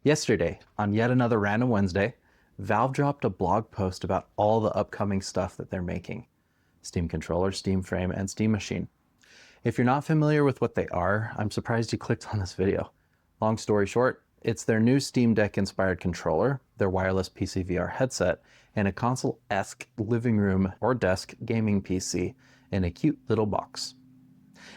Yesterday, on yet another random Wednesday, Valve dropped a blog post about all the upcoming stuff that they're making. Steam Controller, Steam Frame, and Steam Machine. If you're not familiar with what they are, I'm surprised you clicked on this video. Long story short, it's their new Steam Deck inspired controller, their wireless PC VR headset, and a console-esque living room or desk gaming PC in a cute little box.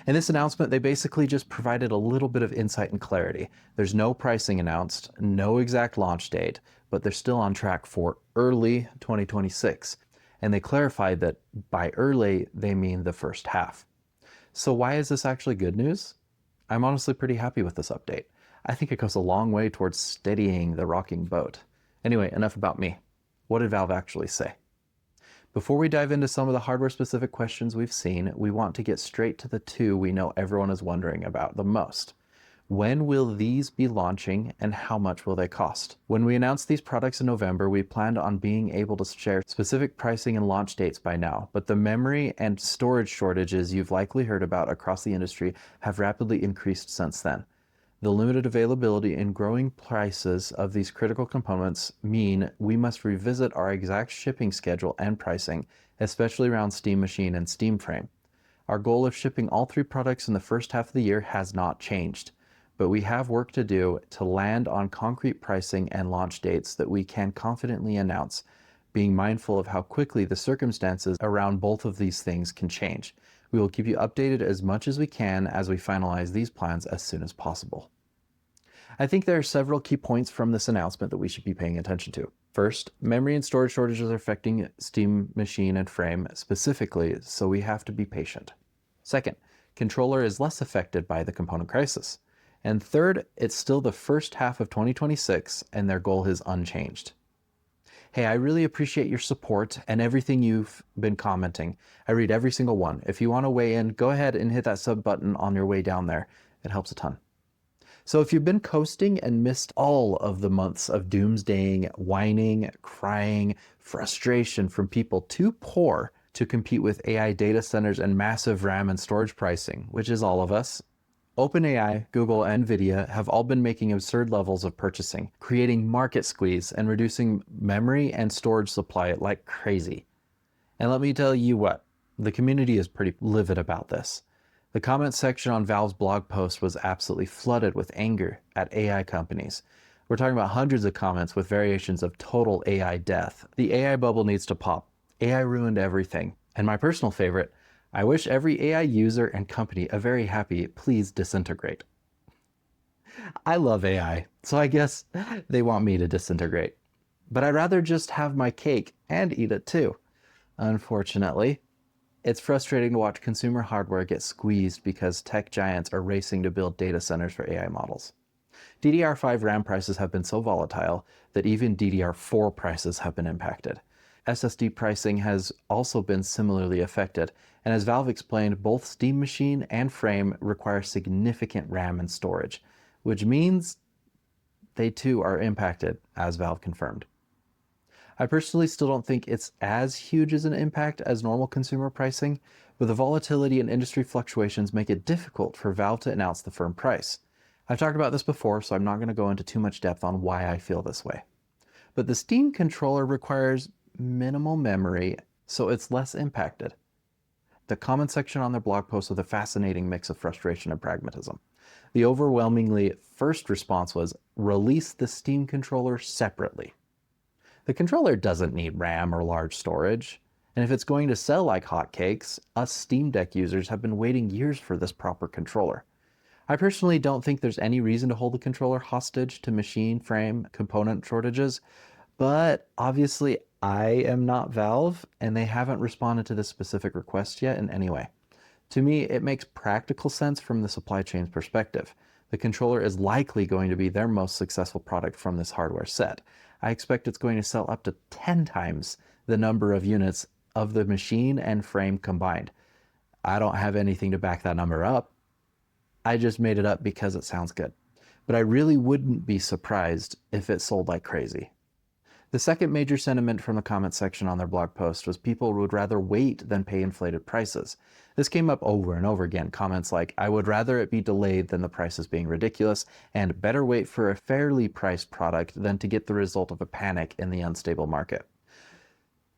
In this announcement, they basically just provided a little bit of insight and clarity. There's no pricing announced, no exact launch date, but they're still on track for early 2026. And they clarified that by early, they mean the first half. So why is this actually good news? I'm honestly pretty happy with this update. I think it goes a long way towards steadying the rocking boat. Anyway, enough about me. What did Valve actually say? Before we dive into some of the hardware-specific questions we've seen, we want to get straight to the two we know everyone is wondering about the most. When will these be launching and how much will they cost? When we announced these products in November, we planned on being able to share specific pricing and launch dates by now, but the memory and storage shortages you've likely heard about across the industry have rapidly increased since then. The limited availability and growing prices of these critical components mean we must revisit our exact shipping schedule and pricing, especially around Steam Machine and Steam Frame. Our goal of shipping all three products in the first half of the year has not changed, but we have work to do to land on concrete pricing and launch dates that we can confidently announce, being mindful of how quickly the circumstances around both of these things can change. We will keep you updated as much as we can as we finalize these plans as soon as possible. I think there are several key points from this announcement that we should be paying attention to. First, memory and storage shortages are affecting Steam Machine and Frame specifically, so we have to be patient. Second, controller is less affected by the component crisis. And third, it's still the first half of 2026 and their goal is unchanged. Hey, I really appreciate your support and everything you've been commenting. I read every single one. If you want to weigh in, go ahead and hit that sub button on your way down there. It helps a ton. So if you've been coasting and missed all of the months of doomsdaying, whining, crying, frustration from people too poor to compete with AI data centers and massive RAM and storage pricing, which is all of us, OpenAI, Google, and NVIDIA have all been making absurd levels of purchasing, creating market squeeze and reducing memory and storage supply like crazy. And let me tell you what, the community is pretty livid about this. The comment section on Valve's blog post was absolutely flooded with anger at AI companies. We're talking about hundreds of comments with variations of total AI death. The AI bubble needs to pop. AI ruined everything. And my personal favorite, I wish every AI user and company a very happy please disintegrate. I love AI, so I guess they want me to disintegrate. But I'd rather just have my cake and eat it too. Unfortunately, it's frustrating to watch consumer hardware get squeezed because tech giants are racing to build data centers for AI models. DDR5 RAM prices have been so volatile that even DDR4 prices have been impacted. SSD pricing has also been similarly affected, and as Valve explained, both Steam Machine and Frame require significant RAM and storage, which means they too are impacted, as Valve confirmed. I personally still don't think it's as huge as an impact as normal consumer pricing, but the volatility and industry fluctuations make it difficult for Valve to announce the firm price. I've talked about this before, so I'm not going to go into too much depth on why I feel this way. But the Steam controller requires minimal memory, so it's less impacted. The comment section on their blog post with a fascinating mix of frustration and pragmatism. The overwhelmingly first response was, release the Steam controller separately. The controller doesn't need RAM or large storage, and if it's going to sell like hotcakes, us Steam Deck users have been waiting years for this proper controller. I personally don't think there's any reason to hold the controller hostage to machine frame component shortages, but obviously I am not Valve, and they haven't responded to this specific request yet in any way. To me, it makes practical sense from the supply chain's perspective. The controller is likely going to be their most successful product from this hardware set. I expect it's going to sell up to 10 times the number of units of the machine and frame combined. I don't have anything to back that number up. I just made it up because it sounds good. But I really wouldn't be surprised if it sold like crazy. The second major sentiment from the comment section on their blog post was people would rather wait than pay inflated prices. This came up over and over again. Comments like, I would rather it be delayed than the prices being ridiculous, and better wait for a fairly priced product than to get the result of a panic in the unstable market.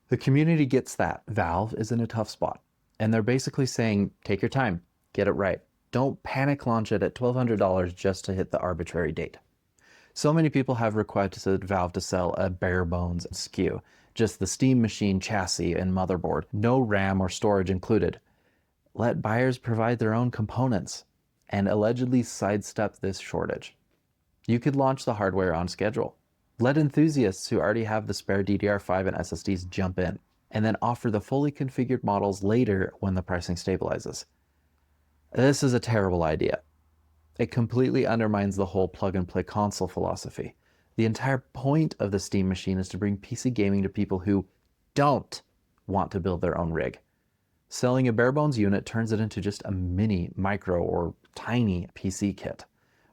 The community gets that Valve is in a tough spot, and they're basically saying, take your time, get it right. Don't panic launch it at $1,200 just to hit the arbitrary date. So many people have requested Valve to sell a bare bones SKU, just the Steam Machine chassis and motherboard, no RAM or storage included. Let buyers provide their own components and allegedly sidestep this shortage. You could launch the hardware on schedule. Let enthusiasts who already have the spare DDR5 and SSDs jump in, and then offer the fully configured models later when the pricing stabilizes. This is a terrible idea. It completely undermines the whole plug-and-play console philosophy. The entire point of the Steam Machine is to bring PC gaming to people who don't want to build their own rig. Selling a bare-bones unit turns it into just a mini, micro, or tiny PC kit,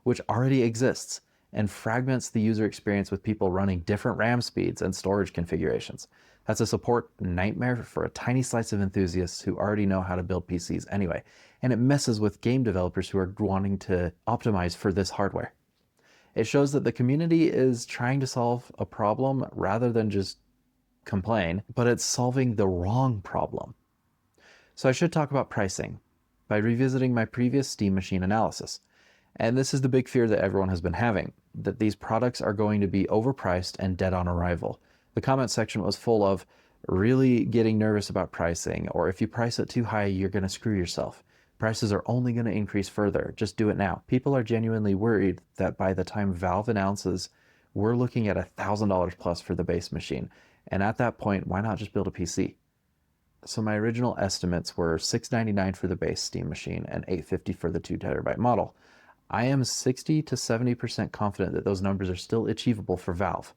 which already exists, and fragments the user experience with people running different RAM speeds and storage configurations. That's a support nightmare for a tiny slice of enthusiasts who already know how to build PCs anyway, and it messes with game developers who are wanting to optimize for this hardware. It shows that the community is trying to solve a problem rather than just complain, but it's solving the wrong problem. So I should talk about pricing by revisiting my previous Steam Machine analysis. And this is the big fear that everyone has been having, that these products are going to be overpriced and dead on arrival. The comment section was full of really getting nervous about pricing, or if you price it too high, you're going to screw yourself. Prices are only going to increase further. Just do it now. People are genuinely worried that by the time Valve announces, we're looking at $1,000 plus for the base machine. And at that point, why not just build a PC? So my original estimates were $699 for the base Steam Machine and $850 for the 2 terabyte model. I am 60 to 70% confident that those numbers are still achievable for Valve,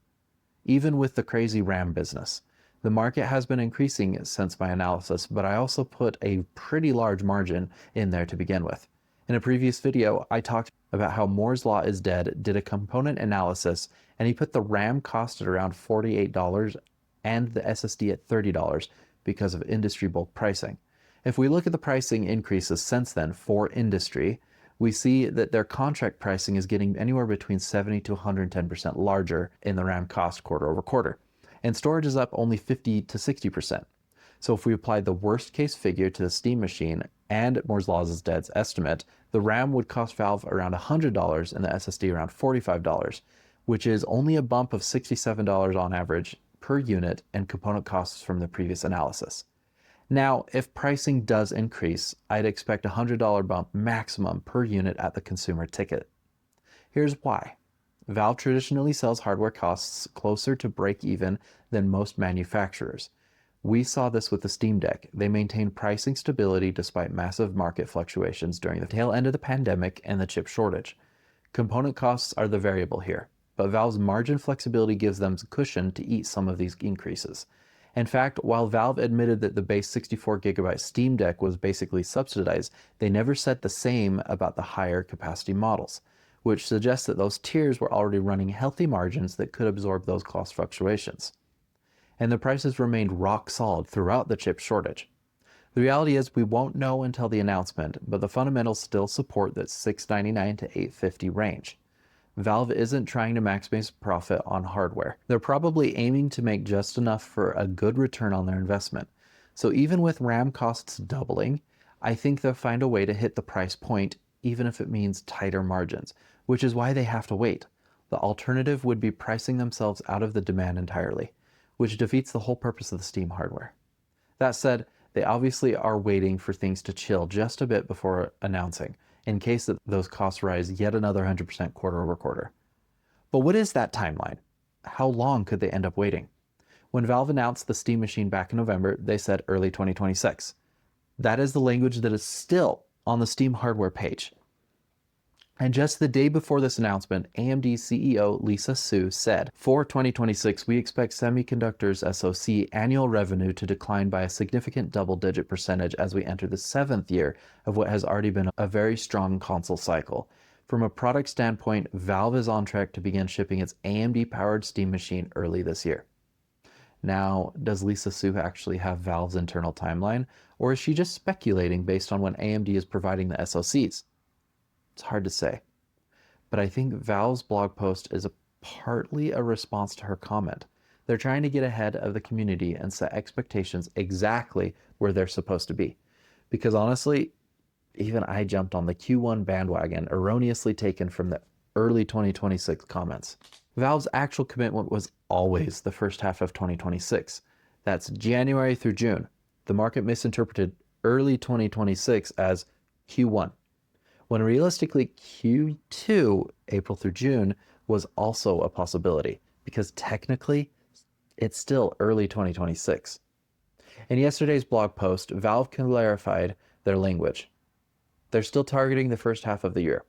even with the crazy RAM business. The market has been increasing since my analysis, but I also put a pretty large margin in there to begin with. In a previous video, I talked about how Moore's Law is dead, did a component analysis, and he put the RAM cost at around $48 and the SSD at $30 because of industry bulk pricing. If we look at the pricing increases since then for industry, we see that their contract pricing is getting anywhere between 70 to 110% larger in the RAM cost quarter over quarter. And storage is up only 50 to 60%. So if we apply the worst case figure to the Steam Machine and Moore's Law is Dead's estimate, the RAM would cost Valve around $100 and the SSD around $45, which is only a bump of $67 on average per unit and component costs from the previous analysis. Now, if pricing does increase, I'd expect a $100 bump maximum per unit at the consumer ticket. Here's why. Valve traditionally sells hardware costs closer to break even than most manufacturers. We saw this with the Steam Deck. They maintained pricing stability despite massive market fluctuations during the tail end of the pandemic and the chip shortage. Component costs are the variable here, but Valve's margin flexibility gives them cushion to eat some of these increases. In fact, while Valve admitted that the base 64GB Steam Deck was basically subsidized, they never said the same about the higher capacity models, which suggests that those tiers were already running healthy margins that could absorb those cost fluctuations. And the prices remained rock solid throughout the chip shortage. The reality is we won't know until the announcement, but the fundamentals still support that $699 to $850 range. Valve isn't trying to maximize profit on hardware. They're probably aiming to make just enough for a good return on their investment. So even with RAM costs doubling, I think they'll find a way to hit the price point, even if it means tighter margins, which is why they have to wait. The alternative would be pricing themselves out of the demand entirely, which defeats the whole purpose of the Steam hardware. That said, they obviously are waiting for things to chill just a bit before announcing, in case that those costs rise yet another 100% quarter over quarter. But what is that timeline? How long could they end up waiting? When Valve announced the Steam Machine back in November, they said early 2026. That is the language that is still on the Steam hardware page. And just the day before this announcement, AMD CEO Lisa Su said, for 2026, we expect semiconductors SoC annual revenue to decline by a significant double-digit percentage as we enter the 7th year of what has already been a very strong console cycle. From a product standpoint, Valve is on track to begin shipping its AMD-powered Steam machine early this year. Now, does Lisa Su actually have Valve's internal timeline, or is she just speculating based on when AMD is providing the SoCs? It's hard to say, but I think Valve's blog post is partly a response to her comment. They're trying to get ahead of the community and set expectations exactly where they're supposed to be. Because honestly, even I jumped on the Q1 bandwagon erroneously taken from the early 2026 comments. Valve's actual commitment was always the first half of 2026. That's January through June. The market misinterpreted early 2026 as Q1, when realistically Q2, April through June, was also a possibility, because technically it's still early 2026. In yesterday's blog post, Valve clarified their language. They're still targeting the first half of the year,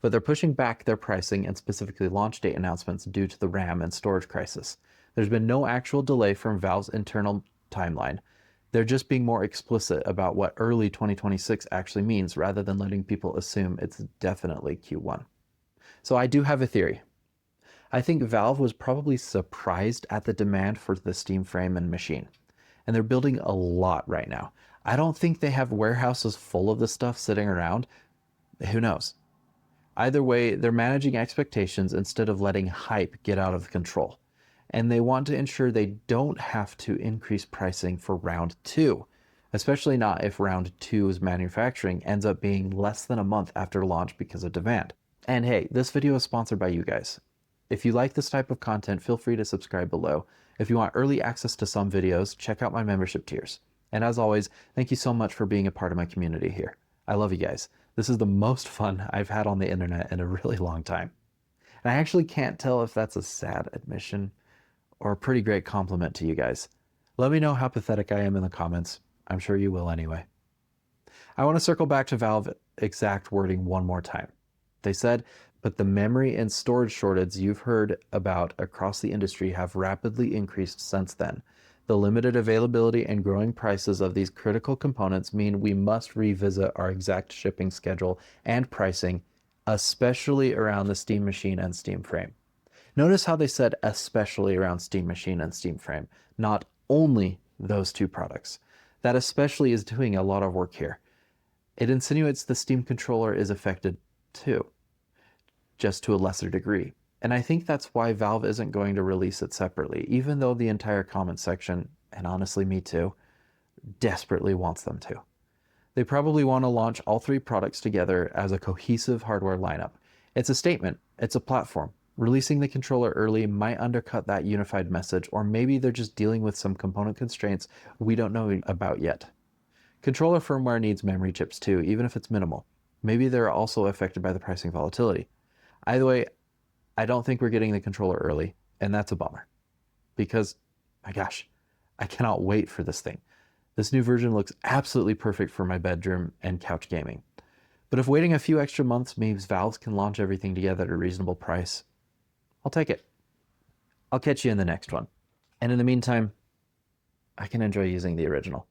but they're pushing back their pricing and specifically launch date announcements due to the RAM and storage crisis. There's been no actual delay from Valve's internal timeline. They're just being more explicit about what early 2026 actually means rather than letting people assume it's definitely Q1. So I do have a theory. I think Valve was probably surprised at the demand for the Steam frame and machine, and they're building a lot right now. I don't think they have warehouses full of this stuff sitting around. Who knows? Either way, they're managing expectations instead of letting hype get out of control. And they want to ensure they don't have to increase pricing for round 2, especially not if round 2's manufacturing ends up being less than a month after launch because of demand. And hey, this video is sponsored by you guys. If you like this type of content, feel free to subscribe below. If you want early access to some videos, check out my membership tiers. And as always, thank you so much for being a part of my community here. I love you guys. This is the most fun I've had on the internet in a really long time. And I actually can't tell if that's a sad admission or a pretty great compliment to you guys. Let me know how pathetic I am in the comments. I'm sure you will anyway. I want to circle back to Valve exact wording one more time. They said, but the memory and storage shortages you've heard about across the industry have rapidly increased since then. The limited availability and growing prices of these critical components mean we must revisit our exact shipping schedule and pricing, especially around the Steam Machine and Steam Frame. Notice how they said especially around Steam Machine and Steam Frame, not only those two products. That especially is doing a lot of work here. It insinuates the Steam controller is affected too, just to a lesser degree. And I think that's why Valve isn't going to release it separately, even though the entire comment section, and honestly me too, desperately wants them to. They probably want to launch all three products together as a cohesive hardware lineup. It's a statement, it's a platform. Releasing the controller early might undercut that unified message, or maybe they're just dealing with some component constraints we don't know about yet. Controller firmware needs memory chips too, even if it's minimal. Maybe they're also affected by the pricing volatility. Either way, I don't think we're getting the controller early, and that's a bummer. Because, my gosh, I cannot wait for this thing. This new version looks absolutely perfect for my bedroom and couch gaming. But if waiting a few extra months means Valve can launch everything together at a reasonable price, I'll take it. I'll catch you in the next one. And in the meantime, I can enjoy using the original.